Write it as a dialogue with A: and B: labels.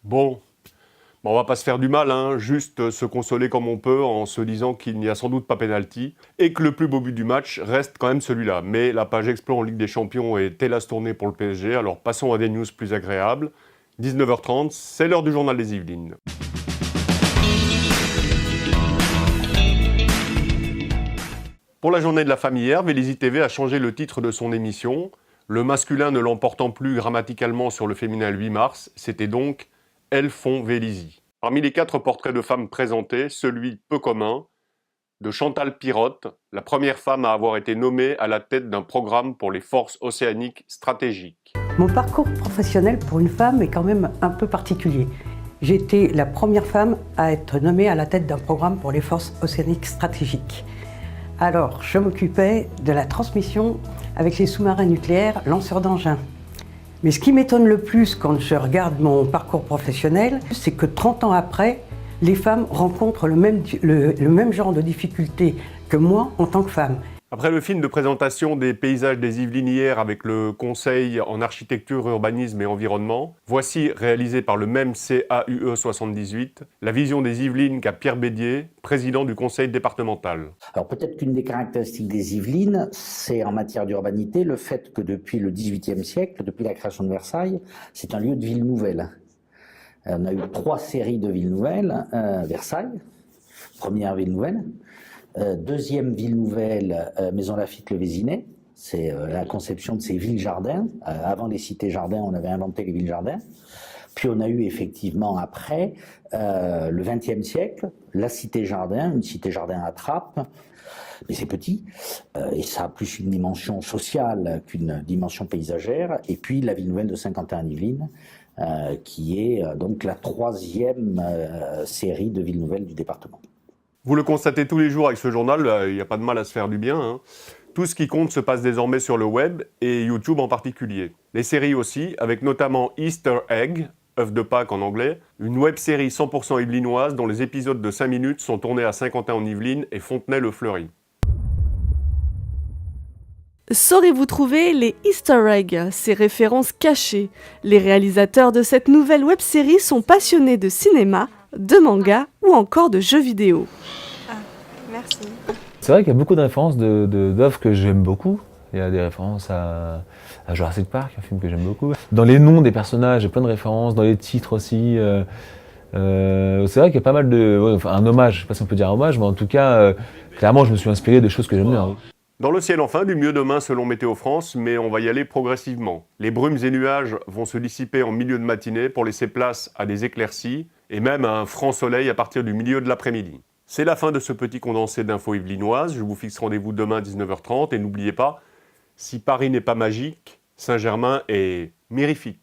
A: Bon, on va pas se faire du mal, hein, juste se consoler comme on peut en se disant qu'il n'y a sans doute pas pénalty et que le plus beau but du match reste quand même celui-là. Mais la page Explo en Ligue des Champions est hélas tournée pour le PSG, alors passons à des news plus agréables. 19h30, c'est l'heure du journal des Yvelines. Pour la journée de la femme hier, Vélizy TV a changé le titre de son émission. Le masculin ne l'emportant plus grammaticalement sur le féminin le 8 mars, c'était donc « Elles font Vélizy ». Parmi les 4 portraits de femmes présentés, celui peu commun de Chantal Pirotte, la première femme à avoir été nommée à la tête d'un programme pour les forces océaniques stratégiques.
B: Mon parcours professionnel pour une femme est quand même un peu particulier. J'ai été la première femme à être nommée à la tête d'un programme pour les forces océaniques stratégiques. Alors, je m'occupais de la transmission avec les sous-marins nucléaires lanceurs d'engins. Mais ce qui m'étonne le plus quand je regarde mon parcours professionnel, c'est que 30 ans après, les femmes rencontrent le même genre de difficultés que moi en tant que femme.
A: Après le film de présentation des paysages des Yvelines hier avec le Conseil en architecture, urbanisme et environnement, voici, réalisé par le même CAUE 78, la vision des Yvelines qu'a Pierre Bédier, président du conseil départemental.
C: Alors peut-être qu'une des caractéristiques des Yvelines, c'est en matière d'urbanité le fait que depuis le XVIIIe siècle, depuis la création de Versailles, c'est un lieu de ville nouvelle. On a eu 3 séries de villes nouvelles. Versailles, première ville nouvelle. Deuxième ville nouvelle, Maison Lafitte-Le Vésinet. C'est la conception de ces villes-jardins. Avant les cités-jardins, on avait inventé les villes-jardins. Puis on a eu effectivement après, le XXe siècle, la cité-jardin, une cité-jardin à Trappes. Mais c'est petit, et ça a plus une dimension sociale qu'une dimension paysagère. Et puis la ville nouvelle de Saint-Quentin-en-Yvelines, qui est donc la 3e série de villes nouvelles du département.
A: Vous le constatez tous les jours avec ce journal, il n'y a pas de mal à se faire du bien, hein. Tout ce qui compte se passe désormais sur le web, et YouTube en particulier. Les séries aussi, avec notamment Easter Egg, œuf de Pâques en anglais, une web-série 100% yvelinoise dont les épisodes de 5 minutes sont tournés à Saint-Quentin-en-Yvelines et Fontenay-le-Fleury.
D: Saurez-vous trouver les Easter eggs, ces références cachées? Les réalisateurs de cette nouvelle web-série sont passionnés de cinéma, de manga ou encore de jeux vidéo.
E: Ah, merci.
F: C'est vrai qu'il y a beaucoup de références d'œuvres que j'aime beaucoup. Il y a des références à Jurassic Park, un film que j'aime beaucoup. Dans les noms des personnages, il y a plein de références, dans les titres aussi. C'est vrai qu'il y a pas mal un hommage, je ne sais pas si on peut dire un hommage, mais en tout cas, clairement, je me suis inspiré des choses que j'aime bien.
A: Dans le ciel enfin, du mieux demain selon Météo France, mais on va y aller progressivement. Les brumes et nuages vont se dissiper en milieu de matinée pour laisser place à des éclaircies et même à un franc soleil à partir du milieu de l'après-midi. C'est la fin de ce petit condensé d'infos yvelinoises. Je vous fixe rendez-vous demain à 19h30 et n'oubliez pas, si Paris n'est pas magique, Saint-Germain est mirifique.